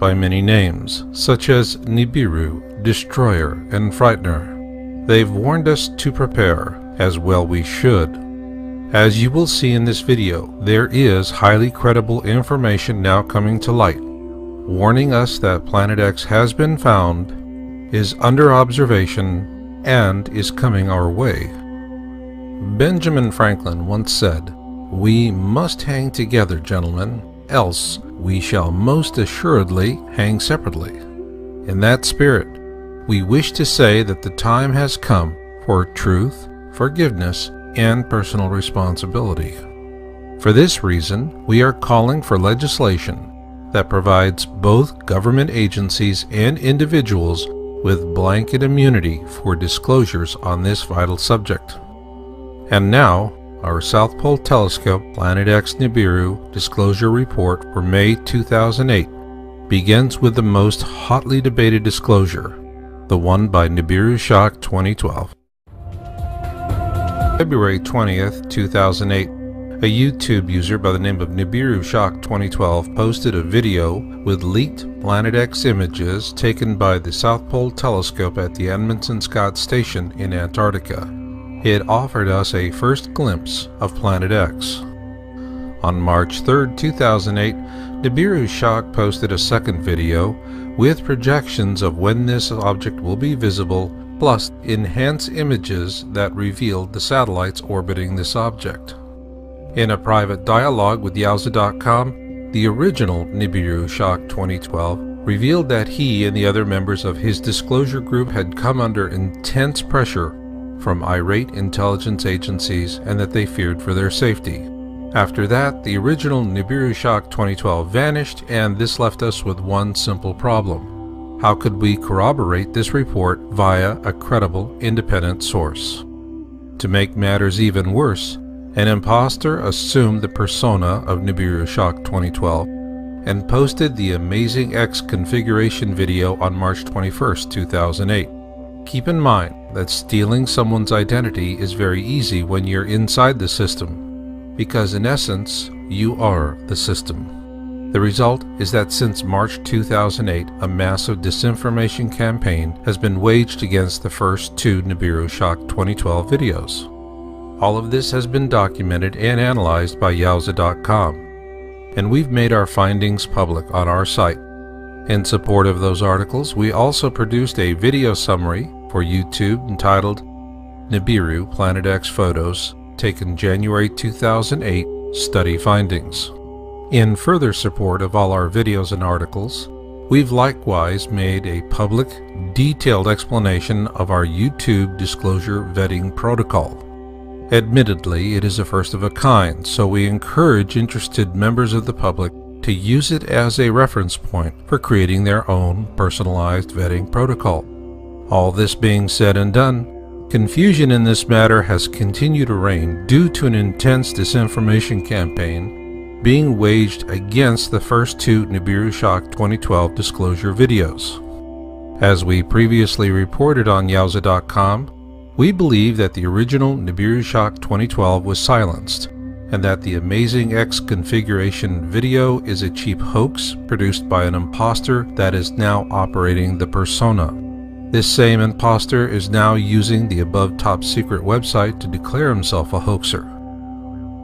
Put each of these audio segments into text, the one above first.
by many names, such as Nibiru, Destroyer, and Frightener. They've warned us to prepare, as well we should. As you will see in this video, there is highly credible information now coming to light, warning us that Planet X has been found, is under observation, and is coming our way. Benjamin Franklin once said, "We must hang together, gentlemen, else we shall most assuredly hang separately." In that spirit, we wish to say that the time has come for truth, forgiveness, and personal responsibility. For this reason, we are calling for legislation that provides both government agencies and individuals with blanket immunity for disclosures on this vital subject. And now, our South Pole Telescope Planet X Nibiru Disclosure Report for May 2008 begins with the most hotly debated disclosure, the one by Nibiru Shock 2012. February 20th, 2008, a YouTube user by the name of Nibiru Shock 2012 posted a video with leaked Planet X images taken by the South Pole Telescope at the Edmondson Scott Station in Antarctica. It offered us a first glimpse of Planet X. On March 3rd, 2008, Nibiru Shock posted a second video with projections of when this object will be visible, plus enhanced images that revealed the satellites orbiting this object. In a private dialogue with Yowza.com, the original Nibiru Shock 2012 revealed that he and the other members of his disclosure group had come under intense pressure from irate intelligence agencies and that they feared for their safety. After that, the original Nibiru Shock 2012 vanished, and this left us with one simple problem. How could we corroborate this report via a credible, independent source? To make matters even worse, an imposter assumed the persona of Nibiru Shock 2012 and posted the Amazing X configuration video on March 21st, 2008. Keep in mind that stealing someone's identity is very easy when you're inside the system, because in essence, you are the system. The result is that since March 2008, a massive disinformation campaign has been waged against the first two Nibiru Shock 2012 videos. All of this has been documented and analyzed by Yowza.com, and we've made our findings public on our site. In support of those articles, we also produced a video summary for YouTube entitled Nibiru Planet X Photos taken January 2008 Study Findings. In further support of all our videos and articles, we've likewise made a public, detailed explanation of our YouTube disclosure vetting protocol. Admittedly, it is a first of a kind, so we encourage interested members of the public to use it as a reference point for creating their own personalized vetting protocol. All this being said and done, confusion in this matter has continued to reign due to an intense disinformation campaign being waged against the first two Nibiru Shock 2012 disclosure videos. As we previously reported on Yowza.com, we believe that the original Nibiru Shock 2012 was silenced, and that the Amazing X configuration video is a cheap hoax produced by an imposter that is now operating the persona. This same imposter is now using the above top secret website to declare himself a hoaxer.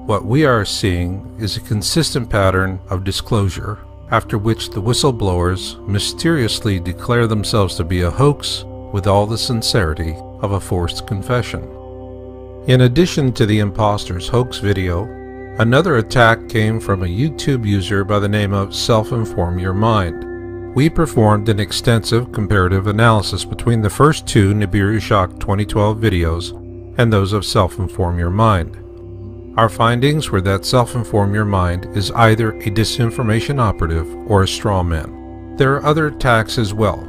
What we are seeing is a consistent pattern of disclosure, after which the whistleblowers mysteriously declare themselves to be a hoax with all the sincerity of a forced confession. In addition to the imposter's hoax video, another attack came from a YouTube user by the name of Self-Inform Your Mind. We performed an extensive comparative analysis between the first two Nibiru Shock 2012 videos and those of Self-Inform Your Mind. Our findings were that Self-Inform Your Mind is either a disinformation operative or a straw man. There are other attacks as well,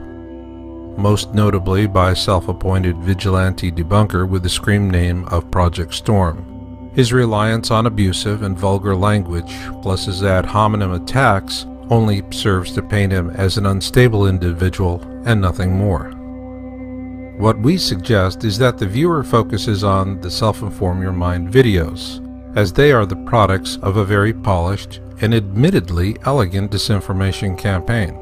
most notably by a self-appointed vigilante debunker with the screen name of Project Storm. His reliance on abusive and vulgar language, plus his ad hominem attacks, only serves to paint him as an unstable individual and nothing more. What we suggest is that the viewer focuses on the Self-Inform Your Mind videos, as they are the products of a very polished and admittedly elegant disinformation campaign.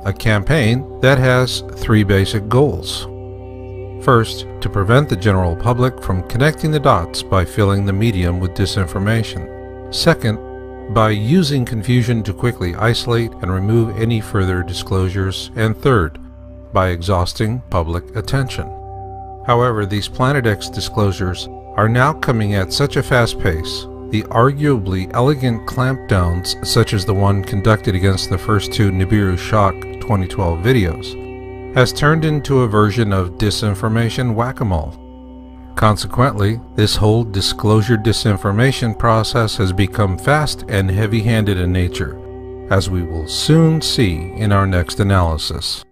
a campaign that has three basic goals. First, to prevent the general public from connecting the dots by filling the medium with disinformation. Second, by using confusion to quickly isolate and remove any further disclosures. And third, by exhausting public attention. However, these Planet X disclosures are now coming at such a fast pace. The arguably elegant clampdowns, such as the one conducted against the first two Nibiru Shock 2012 videos, has turned into a version of disinformation whack-a-mole. Consequently, this whole disclosure disinformation process has become fast and heavy-handed in nature, as we will soon see in our next analysis.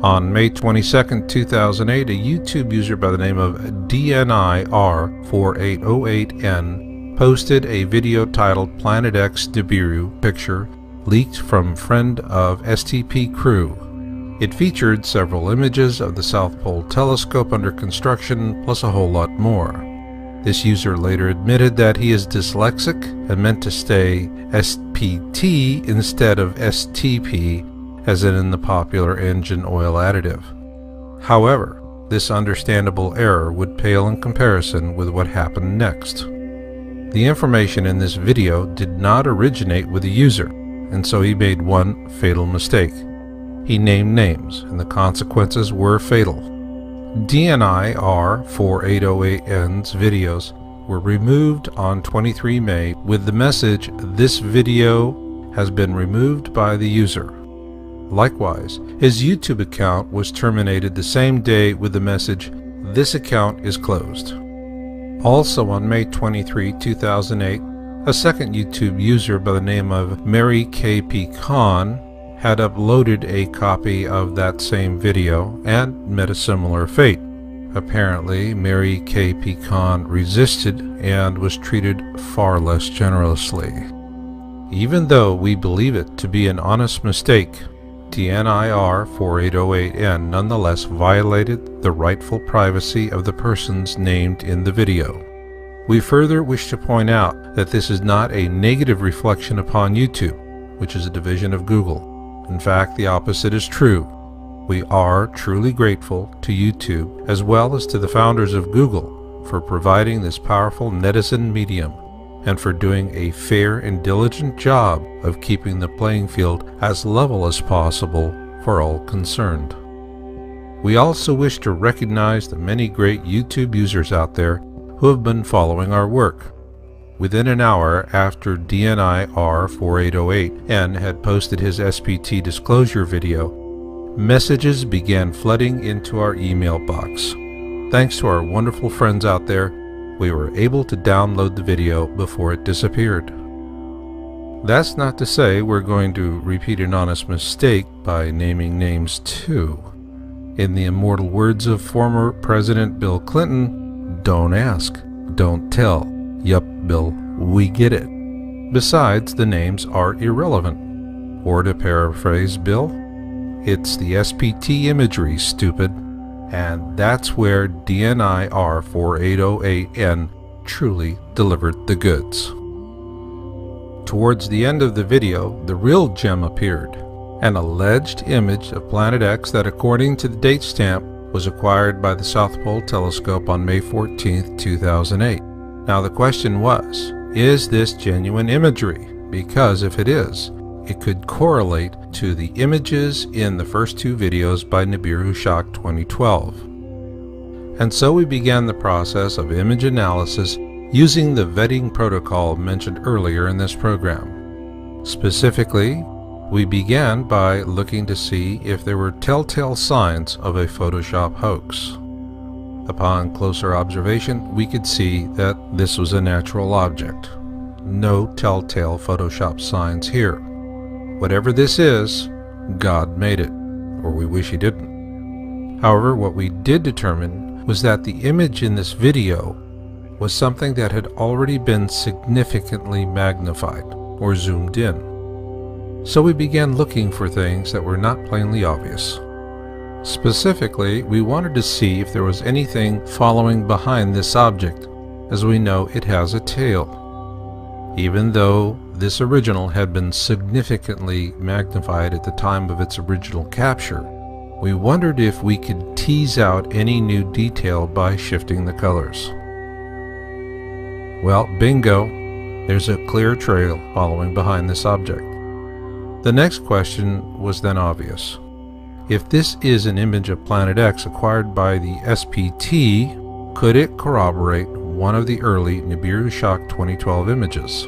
On May 22, 2008, a YouTube user by the name of DNIR4808N posted a video titled Planet X Nibiru picture leaked from friend of STP crew. It featured several images of the South Pole telescope under construction, plus a whole lot more. This user later admitted that he is dyslexic and meant to say SPT instead of STP, as in the popular engine oil additive. However, this understandable error would pale in comparison with what happened next. The information in this video did not originate with the user, and so he made one fatal mistake. He named names, and the consequences were fatal. DNIR4808N's videos were removed on 23 May with the message, "This video has been removed by the user." Likewise, his YouTube account was terminated the same day with the message, "This account is closed." Also on May 23, 2008, a second YouTube user by the name of Mary K.P. Khan had uploaded a copy of that same video and met a similar fate. Apparently, Mary K.P. Khan resisted and was treated far less generously. Even though we believe it to be an honest mistake, DNIR4808N nonetheless violated the rightful privacy of the persons named in the video. We further wish to point out that this is not a negative reflection upon YouTube, which is a division of Google. In fact, the opposite is true. We are truly grateful to YouTube as well as to the founders of Google for providing this powerful netizen medium, and for doing a fair and diligent job of keeping the playing field as level as possible for all concerned. We also wish to recognize the many great YouTube users out there who have been following our work. Within an hour after DNIR4808N had posted his SPT disclosure video, messages began flooding into our email box. Thanks to our wonderful friends out there, we were able to download the video before it disappeared. That's not to say we're going to repeat an honest mistake by naming names too. In the immortal words of former President Bill Clinton, don't ask, don't tell. Yup, Bill, we get it. Besides, the names are irrelevant. Or to paraphrase Bill, it's the SPT imagery, stupid. And that's where DNIR4808N truly delivered the goods. Towards the end of the video, the real gem appeared, an alleged image of Planet X that, according to the date stamp, was acquired by the South Pole telescope on May 14, 2008. Now the question was, is this genuine imagery? Because if it is, it could correlate to the images in the first two videos by Nibiru Shock 2012. And so we began the process of image analysis using the vetting protocol mentioned earlier in this program. Specifically, we began by looking to see if there were telltale signs of a Photoshop hoax. Upon closer observation, we could see that this was a natural object. No telltale Photoshop signs here. Whatever this is, God made it, or we wish He didn't. However, what we did determine was that the image in this video was something that had already been significantly magnified, or zoomed in. So we began looking for things that were not plainly obvious. Specifically, we wanted to see if there was anything following behind this object, as we know it has a tail. Even though this original had been significantly magnified at the time of its original capture, we wondered if we could tease out any new detail by shifting the colors. Well, bingo! There's a clear trail following behind this object. The next question was then obvious. If this is an image of Planet X acquired by the SPT, could it corroborate one of the early Nibiru Shock 2012 images?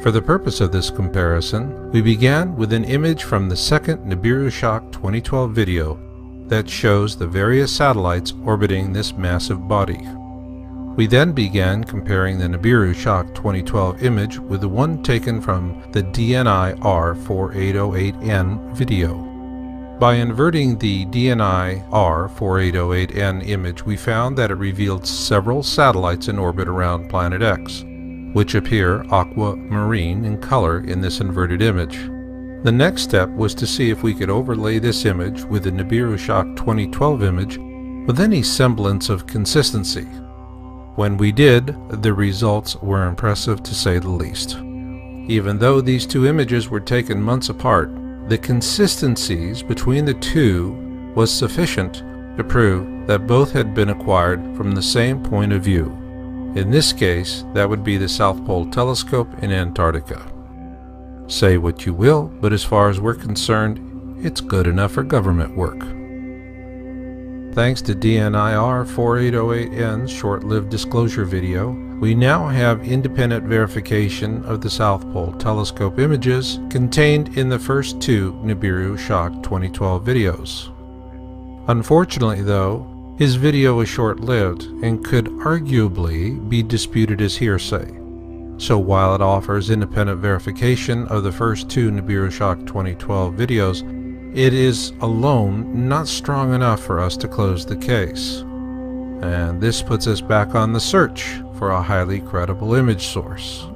For the purpose of this comparison, we began with an image from the second Nibiru Shock 2012 video that shows the various satellites orbiting this massive body. We then began comparing the Nibiru Shock 2012 image with the one taken from the DNI R4808N video. By inverting the DNI R4808N image, we found that it revealed several satellites in orbit around Planet X, which appear aquamarine in color in this inverted image. The next step was to see if we could overlay this image with the Nibiru Shock 2012 image with any semblance of consistency. When we did, the results were impressive to say the least. Even though these two images were taken months apart, the consistencies between the two was sufficient to prove that both had been acquired from the same point of view. In this case, that would be the South Pole Telescope in Antarctica. Say what you will, but as far as we're concerned, it's good enough for government work. Thanks to DNIR 4808N's short-lived disclosure video, we now have independent verification of the South Pole Telescope images contained in the first two Nibiru Shock 2012 videos. Unfortunately, though, his video was short-lived and could arguably be disputed as hearsay. So while it offers independent verification of the first two Nibiru Shock 2012 videos, it is alone not strong enough for us to close the case. And this puts us back on the search for a highly credible image source.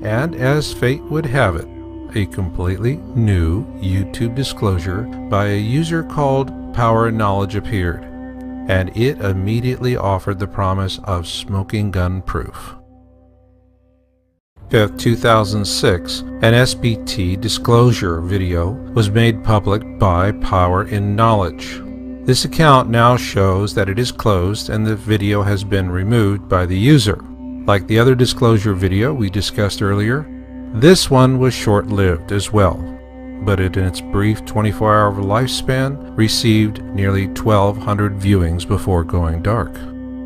And as fate would have it, a completely new YouTube disclosure by a user called Power and Knowledge appeared, and it immediately offered the promise of smoking gun proof. 5th, 2006, an SPT disclosure video was made public by Power and Knowledge. This account now shows that it is closed and the video has been removed by the user. Like the other disclosure video we discussed earlier, this one was short-lived as well, but in its brief 24-hour lifespan received nearly 1,200 viewings before going dark.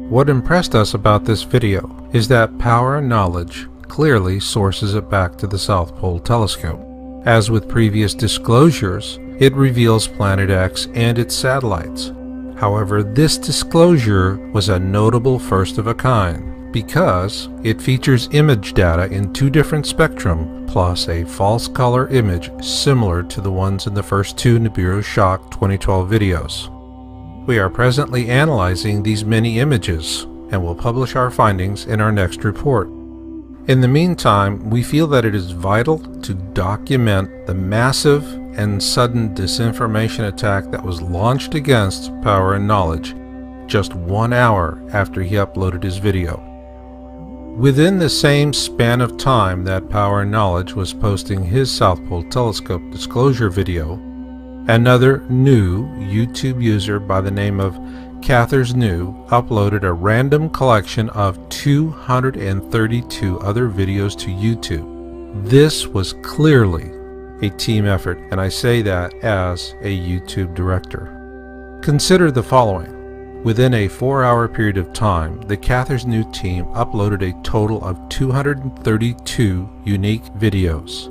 What impressed us about this video is that Power and Knowledge clearly sources it back to the South Pole Telescope. As with previous disclosures, it reveals Planet X and its satellites. However, this disclosure was a notable first of a kind because it features image data in two different spectrum plus a false color image similar to the ones in the first two Nibiru Shock 2012 videos. We are presently analyzing these many images and will publish our findings in our next report. In the meantime, we feel that it is vital to document the massive and sudden disinformation attack that was launched against Power and Knowledge just 1 hour after he uploaded his video. Within the same span of time that Power and Knowledge was posting his South Pole Telescope disclosure video, another new YouTube user by the name of Cathers New uploaded a random collection of 232 other videos to YouTube. This was clearly a team effort, and I say that as a YouTube director. Consider the following. Within a 4-hour period of time, the Cathers New team uploaded a total of 232 unique videos.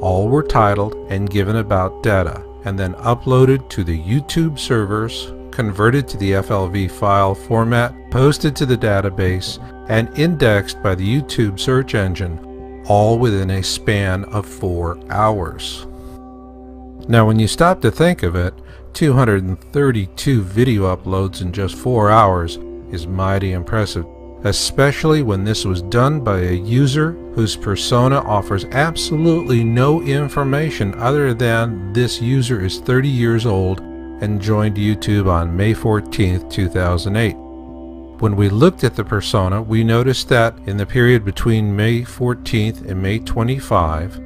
All were titled and given about data, and then uploaded to the YouTube servers, converted to the FLV file format, posted to the database, and indexed by the YouTube search engine, all within a span of 4 hours. Now when you stop to think of it, 232 video uploads in just 4 hours is mighty impressive, especially when this was done by a user whose persona offers absolutely no information other than this user is 30 years old and joined YouTube on May 14, 2008. When we looked at the persona, we noticed that in the period between May 14th and May 25,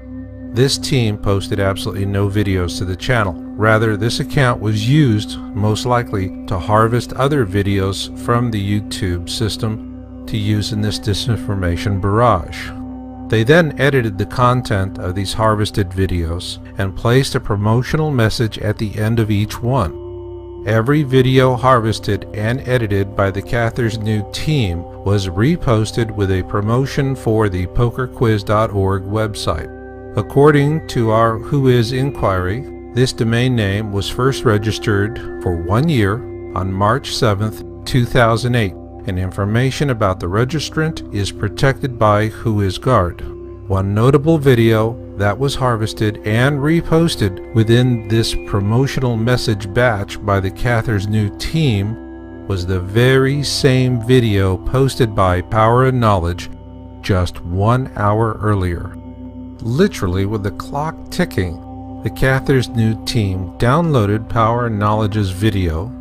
this team posted absolutely no videos to the channel. Rather, this account was used, most likely, to harvest other videos from the YouTube system to use in this disinformation barrage. They then edited the content of these harvested videos and placed a promotional message at the end of each one. Every video harvested and edited by the Cather's New team was reposted with a promotion for the pokerquiz.org website. According to our Whois inquiry, this domain name was first registered for 1 year on March 7th, 2008, and information about the registrant is protected by WhoisGuard. One notable video that was harvested and reposted within this promotional message batch by the Cather's New team was the very same video posted by Power and Knowledge just 1 hour earlier. Literally, with the clock ticking, the Cather's New team downloaded Power and Knowledge's video,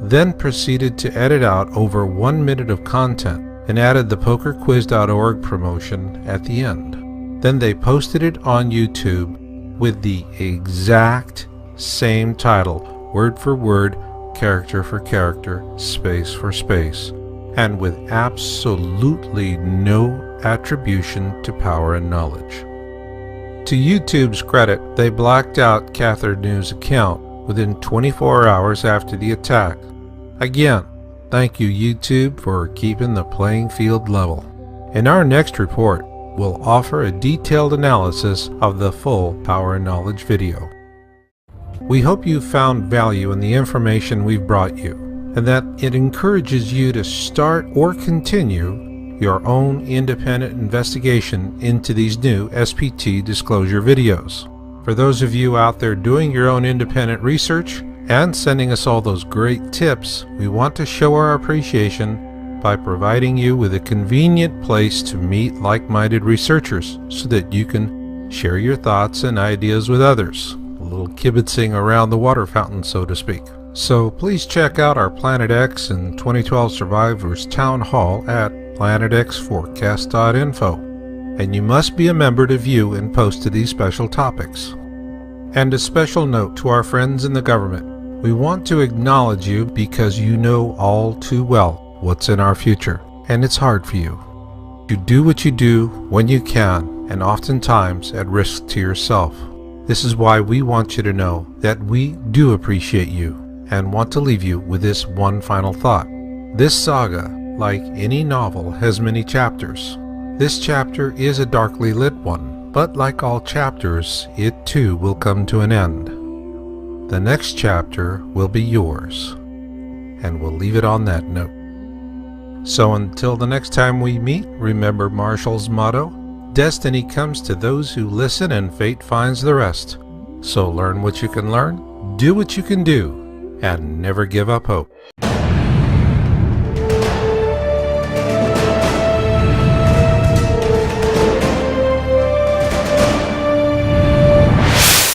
then proceeded to edit out over 1 minute of content and added the pokerquiz.org promotion at the end. Then they posted it on YouTube with the exact same title, word for word, character for character, space for space, and with absolutely no attribution to Power and Knowledge. To YouTube's credit, they blacked out Cather New's account within 24 hours after the attack. Again, thank you YouTube for keeping the playing field level. In our next report, we'll offer a detailed analysis of the full Power and Knowledge video. We hope you found value in the information we've brought you, and that it encourages you to start or continue your own independent investigation into these new SPT disclosure videos. For those of you out there doing your own independent research and sending us all those great tips, we want to show our appreciation by providing you with a convenient place to meet like-minded researchers so that you can share your thoughts and ideas with others. A little kibitzing around the water fountain, so to speak. So please check out our Planet X and 2012 Survivors Town Hall at planetxforecast.info. And you must be a member to view and post to these special topics. And a special note to our friends in the government. We want to acknowledge you because you know all too well what's in our future, and it's hard for you. You do what you do when you can, and oftentimes at risk to yourself. This is why we want you to know that we do appreciate you and want to leave you with this one final thought. This saga, like any novel, has many chapters. This chapter is a darkly lit one, but like all chapters, it too will come to an end. The next chapter will be yours, and we'll leave it on that note. So until the next time we meet, remember Marshall's motto, destiny comes to those who listen and fate finds the rest. So learn what you can learn, do what you can do, and never give up hope.